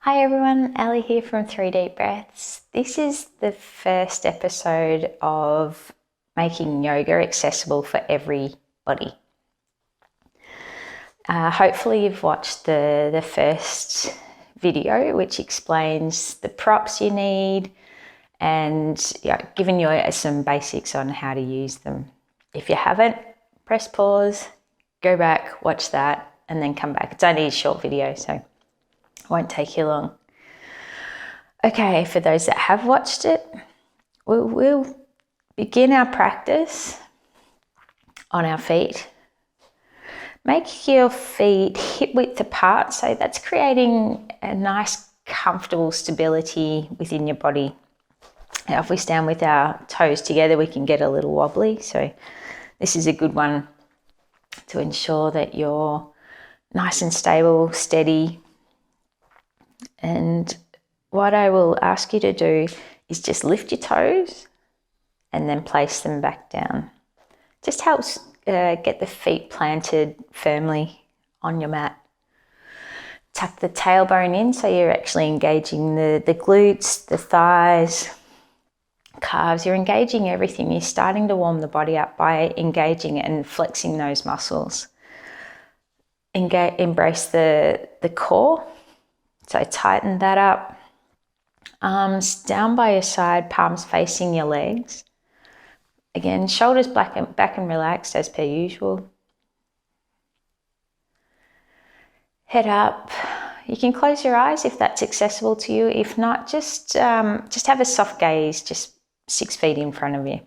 Hi everyone, Ali here from 3 Deep Breaths. This is the first episode of making yoga accessible for everybody. Hopefully you've watched the first video, which explains the props you need and giving you some basics on how to use them. If you haven't, press pause, go back, watch that, and then come back. It's only a short video, so it won't take you long. Okay, for those that have watched it, we'll begin our practice on our feet. Make your feet hip width apart, so that's creating a nice comfortable stability within your body. Now, if we stand with our toes together, we can get a little wobbly, so this is a good one to ensure that you're nice and stable, steady. And what I will ask you to do is just lift your toes and then place them back down. Just helps get the feet planted firmly on your mat. Tuck the tailbone in so you're actually engaging the glutes, the thighs, calves. You're engaging everything. You're starting to warm the body up by engaging and flexing those muscles. Embrace the core, so tighten that up. Arms down by your side, palms facing your legs. Again, shoulders back and relaxed as per usual. Head up. You can close your eyes if that's accessible to you. If not, just have a soft gaze, just 6 feet in front of you.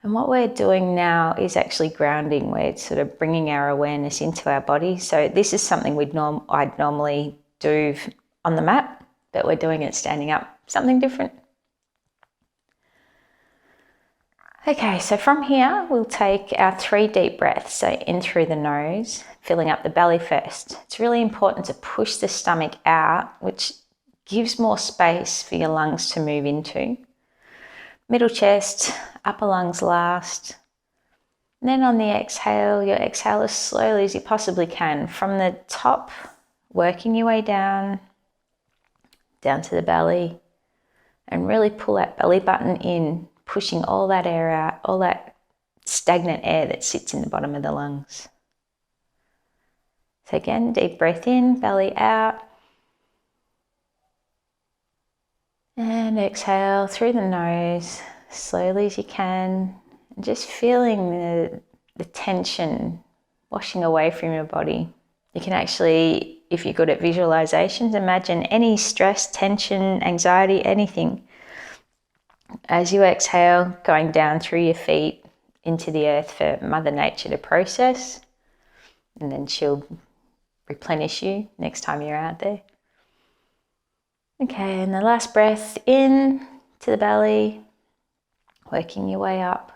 And what we're doing now is actually grounding. We're sort of bringing our awareness into our body. So this is something I'd normally do on the mat, but we're doing it standing up, something different. Okay, so from here, we'll take our 3 deep breaths. So in through the nose, filling up the belly first. It's really important to push the stomach out, which gives more space for your lungs to move into. Middle chest, upper lungs last. And then on the exhale, you exhale as slowly as you possibly can. From the top, working your way down to the belly, and really pull that belly button in, pushing all that air out, all that stagnant air that sits in the bottom of the lungs. So again, deep breath in, belly out. And exhale through the nose, slowly as you can, and just feeling the tension washing away from your body. You can actually, if you're good at visualizations, imagine any stress, tension, anxiety, anything. As you exhale, going down through your feet into the earth for Mother Nature to process, and then she'll replenish you next time you're out there. Okay, and the last breath in to the belly, working your way up.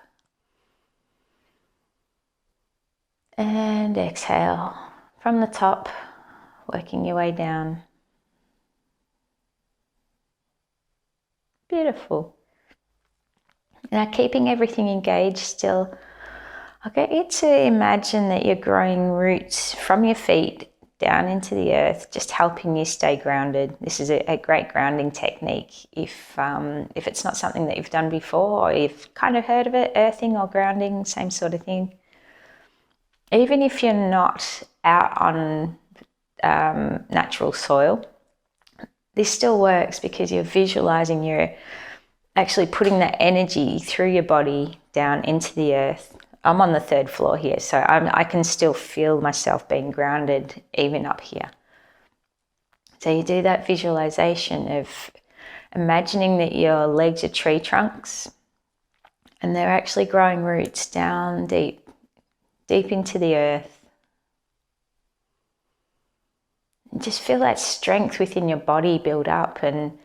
And exhale from the top, working your way down. Beautiful. Now, keeping everything engaged still, I'll get you to imagine that you're growing roots from your feet down into the earth, just helping you stay grounded. This is a great grounding technique if it's not something that you've done before, or you've kind of heard of it, earthing or grounding, same sort of thing. Even if you're not out on natural soil, this still works because you're visualizing, you're actually putting that energy through your body down into the earth. I'm on the 3rd floor here, so I can still feel myself being grounded even up here. So you do that visualization of imagining that your legs are tree trunks and they're actually growing roots down deep into the earth. And just feel that strength within your body build up. And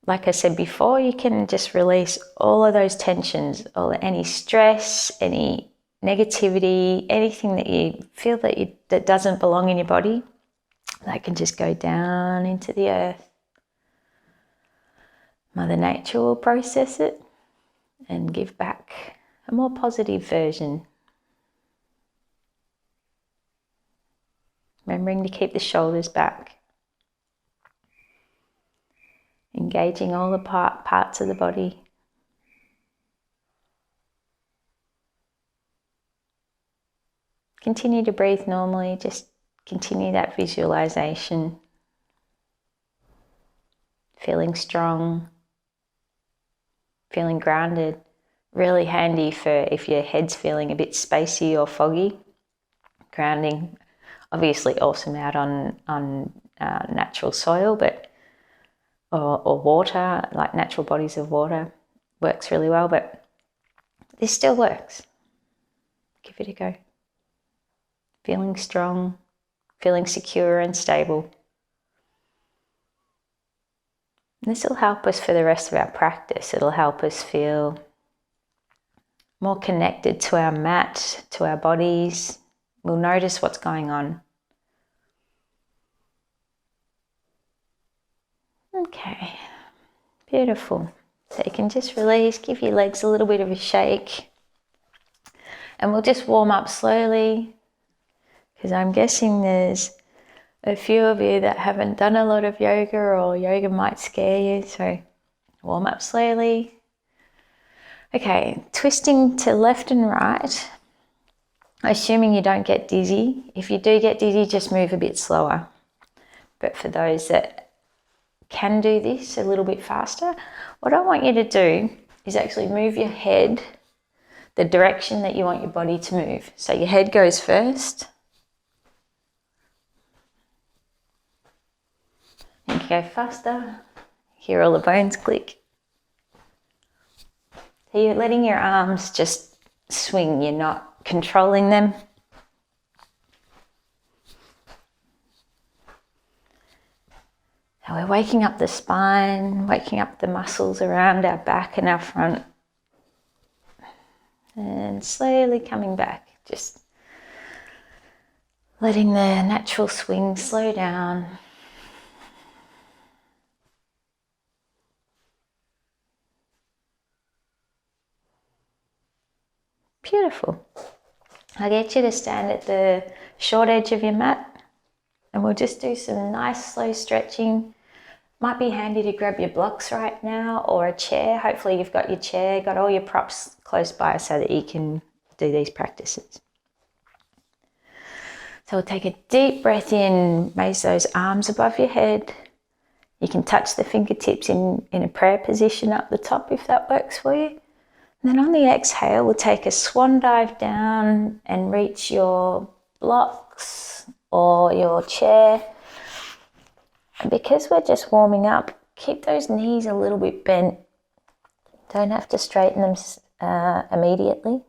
like I said before, you can just release all of those tensions, any stress, any negativity, anything that you feel that doesn't belong in your body, that can just go down into the earth. Mother Nature will process it and give back a more positive version. Remembering to keep the shoulders back. engaging all the parts of the body. Continue to breathe normally, just continue that visualization. Feeling strong, feeling grounded. Really handy for if your head's feeling a bit spacey or foggy. Grounding, obviously awesome out on natural soil, but or water, like natural bodies of water, works really well, but this still works. Give it a go. Feeling strong, feeling secure and stable. This will help us for the rest of our practice. It'll help us feel more connected to our mat, to our bodies. We'll notice what's going on. Okay, beautiful. So you can just release, give your legs a little bit of a shake. And we'll just warm up slowly, because I'm guessing there's a few of you that haven't done a lot of yoga, or yoga might scare you, so warm up slowly. Okay, twisting to left and right, assuming you don't get dizzy. If you do get dizzy, just move a bit slower. But for those that can do this a little bit faster, what I want you to do is actually move your head the direction that you want your body to move. So your head goes first. You can go faster. Hear all the bones click. So you're letting your arms just swing. You're not controlling them. So we're waking up the spine, waking up the muscles around our back and our front. And slowly coming back, just letting the natural swing slow down. Beautiful. I'll get you to stand at the short edge of your mat, and we'll just do some nice slow stretching. Might be handy to grab your blocks right now, or a chair. Hopefully you've got your chair, got all your props close by so that you can do these practices. So we'll take a deep breath in, raise those arms above your head. You can touch the fingertips in a prayer position up the top if that works for you. And then on the exhale, we'll take a swan dive down and reach your blocks or your chair. And because we're just warming up, keep those knees a little bit bent. Don't have to straighten them immediately.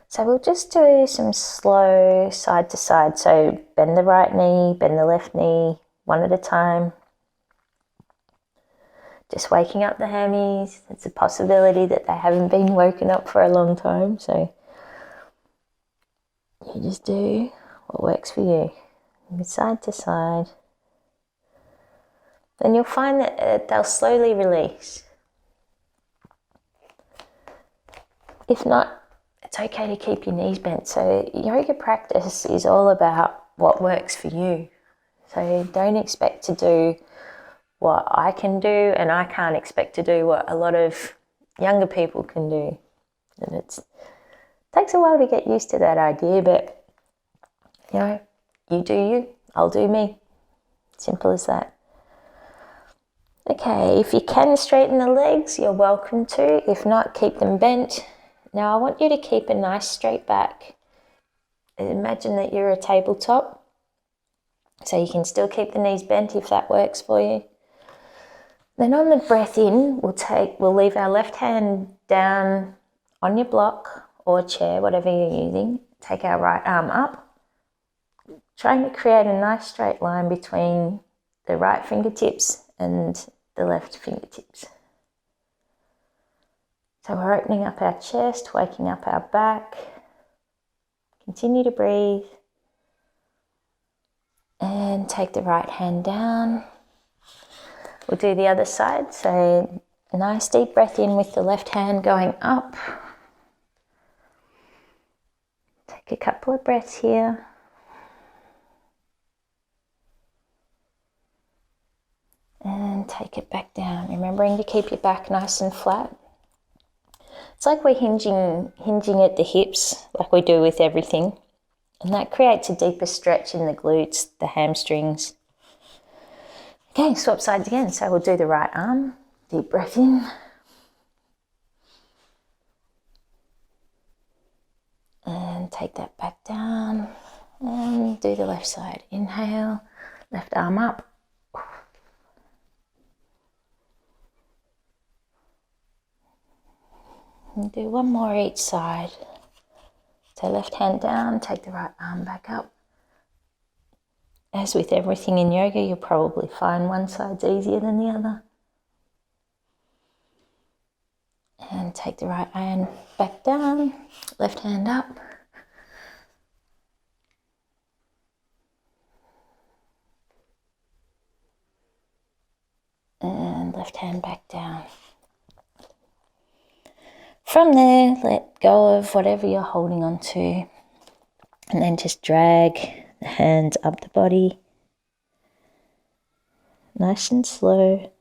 So we'll just do some slow side to side. So bend the right knee, bend the left knee, one at a time. Just waking up the hammies. It's a possibility that they haven't been woken up for a long time. So you just do what works for you. Side to side. Then you'll find that they'll slowly release. If not, it's okay to keep your knees bent. So yoga practice is all about what works for you. So don't expect to do what I can do, and I can't expect to do what a lot of younger people can do. And it takes a while to get used to that idea, but you know, you do you, I'll do me. Simple as that. Okay, if you can straighten the legs, you're welcome to. If not, keep them bent. Now I want you to keep a nice straight back. Imagine that you're a tabletop, so you can still keep the knees bent if that works for you. Then on the breath in, we'll leave our left hand down on your block or chair, whatever you're using. Take our right arm up, trying to create a nice straight line between the right fingertips and the left fingertips. So we're opening up our chest, waking up our back. Continue to breathe. And take the right hand down. We'll do the other side. So a nice deep breath in with the left hand going up. Take a couple of breaths here. take it back down, remembering to keep your back nice and flat. It's like we're hinging at the hips, like we do with everything. And that creates a deeper stretch in the glutes, the hamstrings. Okay, swap sides again. So we'll do the right arm. Deep breath in. And take that back down. And do the left side. Inhale, left arm up. And do one more each side. So left hand down, take the right arm back up. As with everything in yoga, you'll probably find one side's easier than the other. And take the right hand back down, left hand up. And left hand back down. From there, let go of whatever you're holding on to, and then just drag the hands up the body, nice and slow,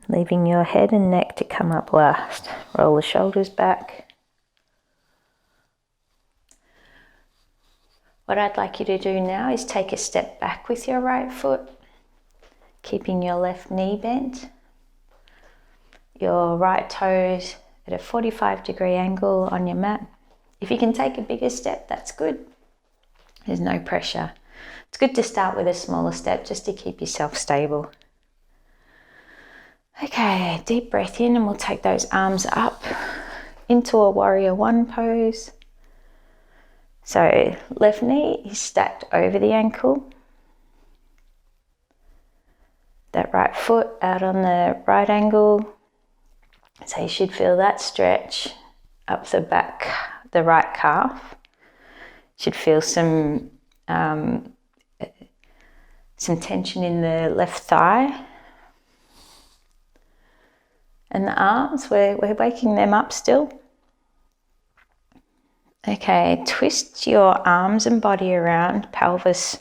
leaving your head and neck to come up last. Roll the shoulders back. What I'd like you to do now is take a step back with your right foot, keeping your left knee bent, your right toes at a 45-degree angle on your mat. If you can take a bigger step, that's good. There's no pressure. It's good to start with a smaller step just to keep yourself stable. Okay, deep breath in, and we'll take those arms up into a warrior one pose. So left knee is stacked over the ankle. That right foot out on the right angle. So you should feel that stretch up the back, the right calf. Should feel some tension in the left thigh. And the arms, we're waking them up still. Okay, twist your arms and body around, pelvis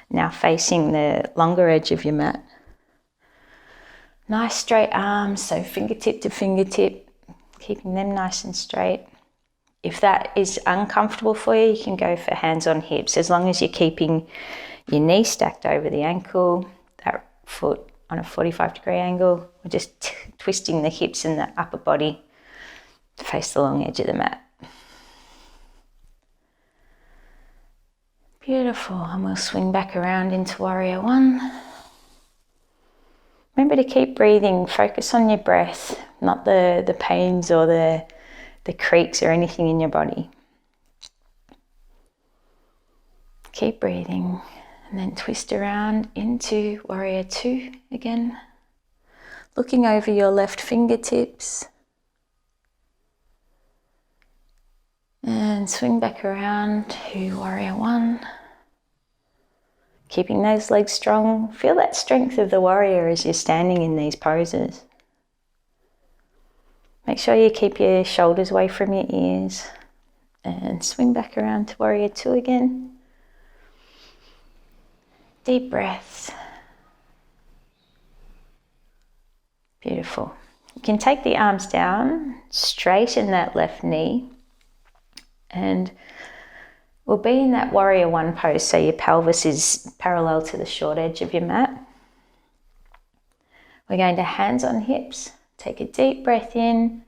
now facing the longer edge of your mat. Nice straight arms, so fingertip to fingertip, keeping them nice and straight. If that is uncomfortable for you, you can go for hands on hips, as long as you're keeping your knee stacked over the ankle, that foot on a 45-degree angle. We're just twisting the hips and the upper body to face the long edge of the mat. Beautiful, and we'll swing back around into warrior one. Remember to keep breathing, focus on your breath, not the pains or the creaks or anything in your body. Keep breathing, and then twist around into warrior two again. Looking over your left fingertips. And swing back around to warrior one. Keeping those legs strong. Feel that strength of the warrior as you're standing in these poses. Make sure you keep your shoulders away from your ears. And swing back around to warrior two again. Deep breath. Beautiful. You can take the arms down, straighten that left knee, and we'll be in that warrior one pose, so your pelvis is parallel to the short edge of your mat. We're going to hands on hips, take a deep breath in,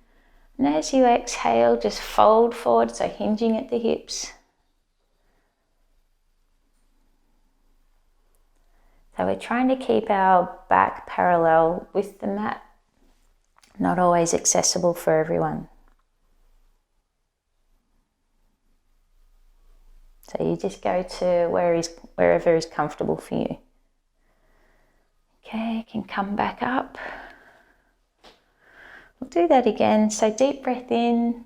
and as you exhale, just fold forward, so hinging at the hips. So we're trying to keep our back parallel with the mat, not always accessible for everyone. So you just go to wherever is comfortable for you. Okay, you can come back up. We'll do that again. So deep breath in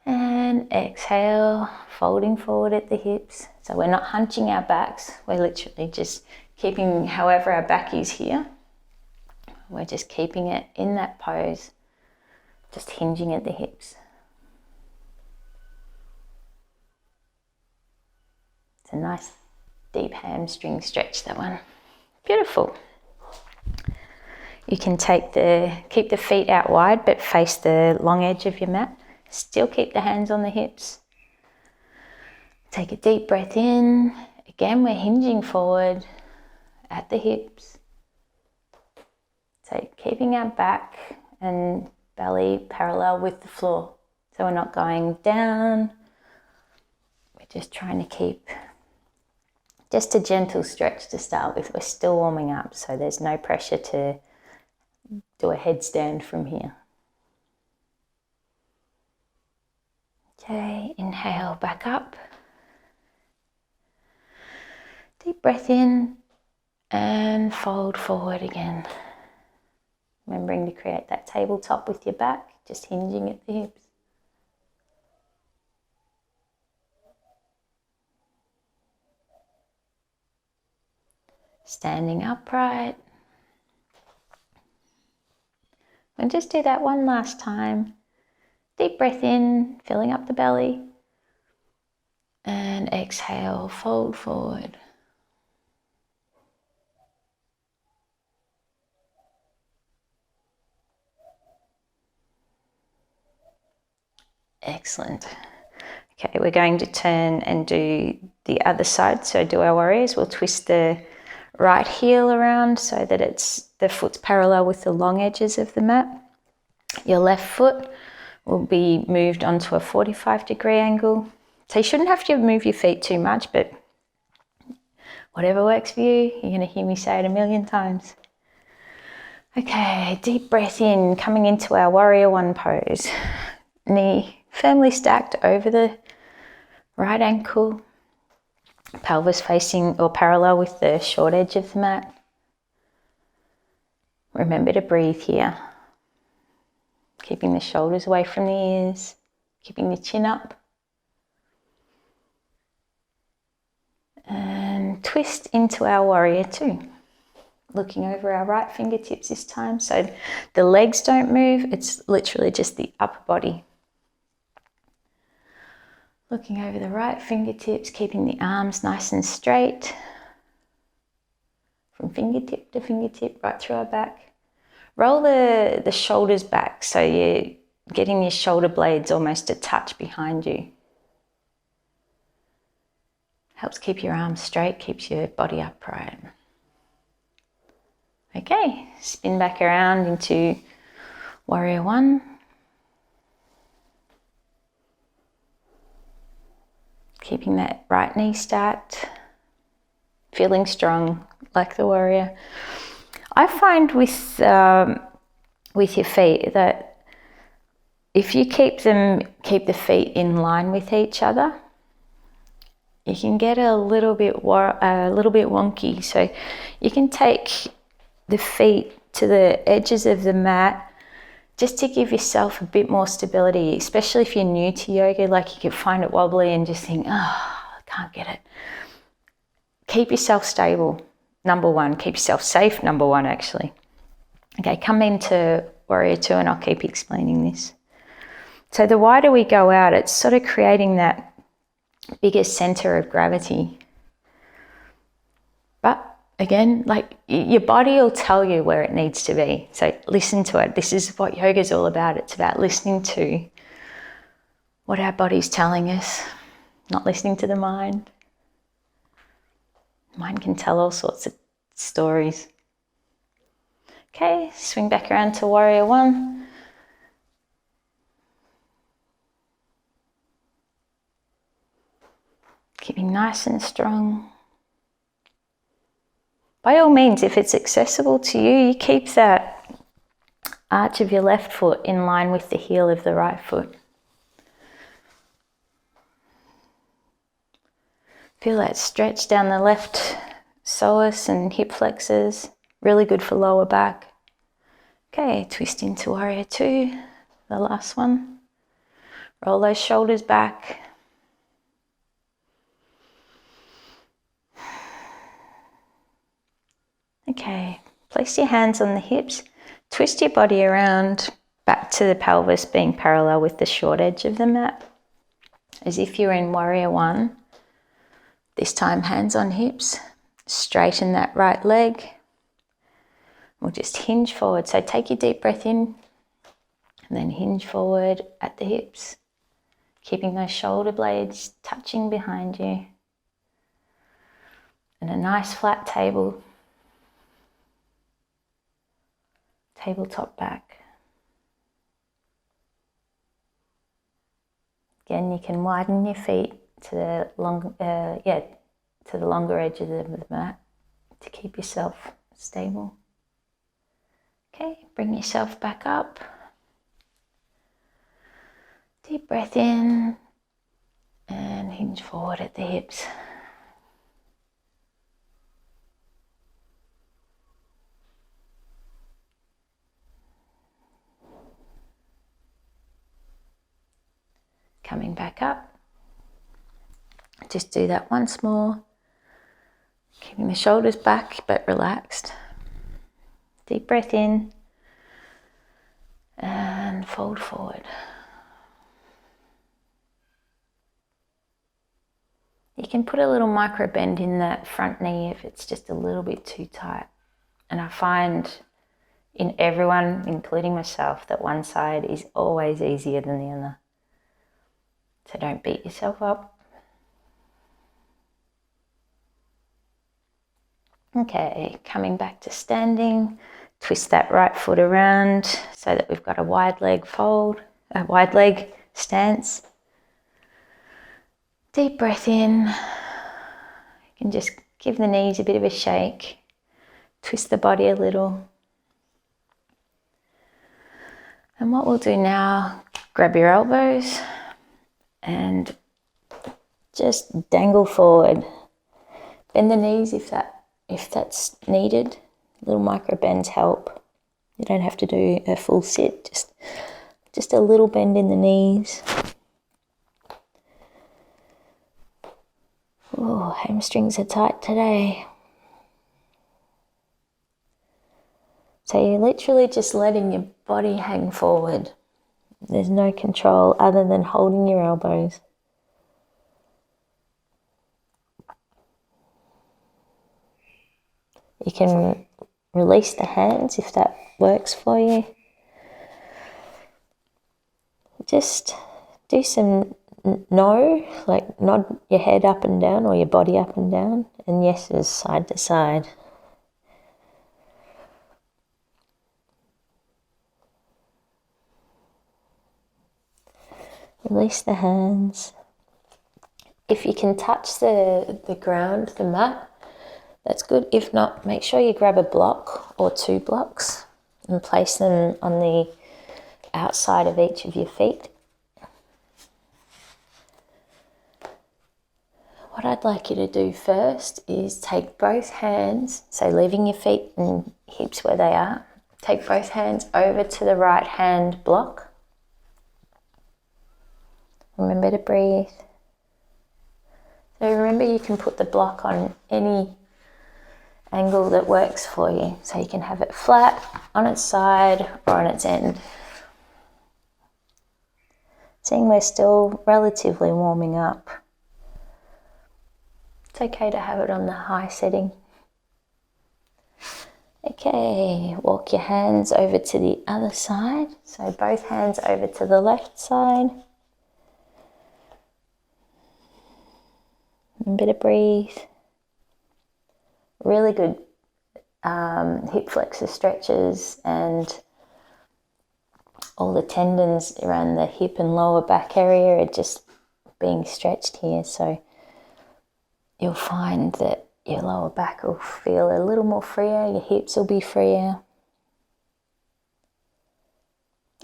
and exhale, folding forward at the hips. So we're not hunching our backs. We're literally just keeping however our back is here. We're just keeping it in that pose, just hinging at the hips. It's a nice Deep hamstring stretch, that one. Beautiful. You can keep the feet out wide but face the long edge of your mat. Still keep the hands on the hips. Take a deep breath in. Again, we're hinging forward at the hips. So keeping our back and belly parallel with the floor. So we're not going down. We're just trying to keep just a gentle stretch to start with. We're still warming up, so there's no pressure to do a headstand from here. Okay, inhale back up. Deep breath in and fold forward again. Remembering to create that tabletop with your back, just hinging at the hips. Standing upright. And just do that one last time. Deep breath in, filling up the belly. And exhale, fold forward. Excellent. Okay, we're going to turn and do the other side. So do our warriors. We'll twist the right heel around so that the foot's parallel with the long edges of the mat. Your left foot will be moved onto a 45-degree angle. So you shouldn't have to move your feet too much, but whatever works for you. You're going to hear me say it a million times. Okay, deep breath in, coming into our warrior one pose. Knee firmly stacked over the right ankle, pelvis facing or parallel with the short edge of the mat. Remember to breathe here. Keeping the shoulders away from the ears, keeping the chin up. And twist into our warrior two. Looking over our right fingertips this time, so the legs don't move, it's literally just the upper body. Looking over the right fingertips, keeping the arms nice and straight. From fingertip to fingertip, right through our back. Roll the shoulders back, so you're getting your shoulder blades almost a touch behind you. Helps keep your arms straight, keeps your body upright. Okay, spin back around into warrior one. Keeping that right knee stacked, feeling strong like the warrior. I find with your feet that if you keep the feet in line with each other, you can get a little bit wonky. So you can take the feet to the edges of the mat just to give yourself a bit more stability, especially if you're new to yoga, like you could find it wobbly and just think, I can't get it. Keep yourself stable, number one. Keep yourself safe, number one, actually. Okay, come into warrior two and I'll keep explaining this. So the wider we go out, it's sort of creating that bigger center of gravity. But again, like your body will tell you where it needs to be. So listen to it. This is what yoga is all about. It's about listening to what our body's telling us, not listening to the mind. Mind can tell all sorts of stories. Okay, swing back around to warrior one. Keeping nice and strong. By all means, if it's accessible to you, you keep that arch of your left foot in line with the heel of the right foot. Feel that stretch down the left psoas and hip flexors. Really good for lower back. Okay, twist into warrior two, the last one. Roll those shoulders back. Okay, place your hands on the hips, twist your body around back to the pelvis being parallel with the short edge of the mat, as if you're in warrior one. This time, hands on hips. Straighten that right leg. We'll just hinge forward. So take your deep breath in and then hinge forward at the hips, keeping those shoulder blades touching behind you. And a nice flat tabletop back. Again, you can widen your feet to the longer edges of the mat to keep yourself stable. Okay, bring yourself back up. Deep breath in and hinge forward at the hips. Coming back up. Just do that once more. Keeping the shoulders back but relaxed. Deep breath in and fold forward. You can put a little micro bend in that front knee if it's just a little bit too tight. And I find in everyone, including myself, that one side is always easier than the other. So don't beat yourself up. Okay, coming back to standing. Twist that right foot around so that we've got a wide leg stance. Deep breath in. You can just give the knees a bit of a shake. Twist the body a little. And what we'll do now, grab your elbows and just dangle forward. Bend the knees if that's needed. Little micro bends help. You don't have to do a full sit, just a little bend in the knees. Oh, hamstrings are tight today. So you're literally just letting your body hang forward. There's no control other than holding your elbows. You can release the hands if that works for you. Just do some no, like nod your head up and down or your body up and down, and yeses side to side. Release the hands. If you can touch the ground, the mat, that's good. If not, make sure you grab a block or 2 blocks and place them on the outside of each of your feet. What I'd like you to do first is take both hands, so leaving your feet and hips where they are, take both hands over to the right hand block. Remember to breathe. So remember, you can put the block on any angle that works for you. So you can have it flat, on its side, or on its end. Seeing we're still relatively warming up. It's okay to have it on the high setting. Okay, walk your hands over to the other side. So both hands over to the left side. Remember to breathe. Really good hip flexor stretches and all the tendons around the hip and lower back area are just being stretched here. So you'll find that your lower back will feel a little more freer, your hips will be freer.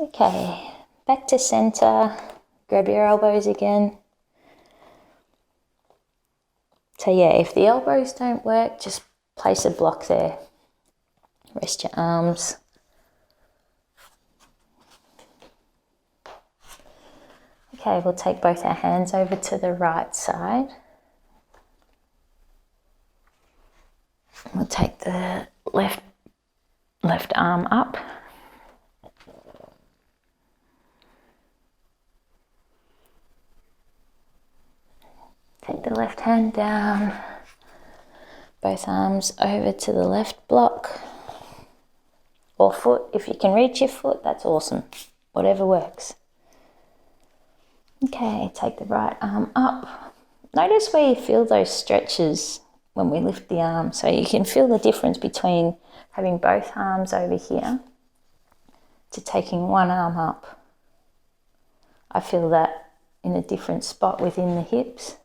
Okay, back to center. Grab your elbows again. So yeah, if the elbows don't work, just place a block there. Rest your arms. Okay, we'll take both our hands over to the right side. We'll take the left arm up. Take the left hand down, both arms over to the left block or foot. If you can reach your foot, that's awesome. Whatever works. Okay, take the right arm up. Notice where you feel those stretches when we lift the arm. So you can feel the difference between having both arms over here to taking one arm up. I feel that in a different spot within the hips.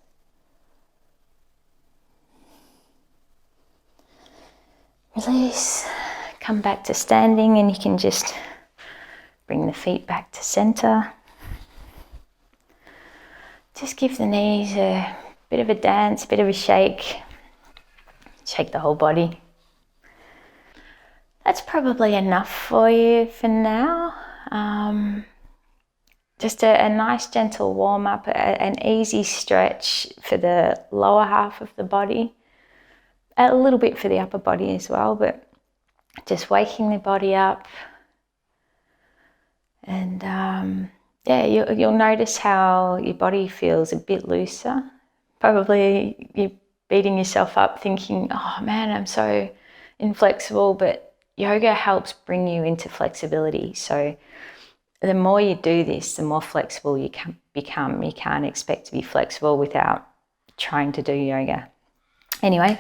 Release, come back to standing, and you can just bring the feet back to center. Just give the knees a bit of a dance, a bit of a shake. Shake the whole body. That's probably enough for you for now. Just a nice gentle warm up, an easy stretch for the lower half of the body, a little bit for the upper body as well, but just waking the body up. And you'll notice how your body feels a bit looser. Probably you're beating yourself up thinking, oh man, I'm so inflexible, but yoga helps bring you into flexibility. So the more you do this, the more flexible you can become. You can't expect to be flexible without trying to do yoga. Anyway,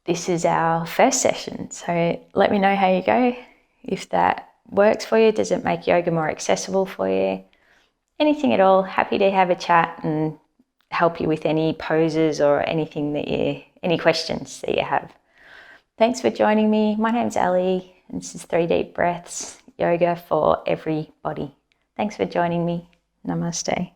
this is our first session. So let me know how you go. If that works for you, does it make yoga more accessible for you? Anything at all, happy to have a chat and help you with any poses or anything any questions that you have. Thanks for joining me. My name's Ali, and this is 3 Deep Breaths, yoga for everybody. Thanks for joining me. Namaste.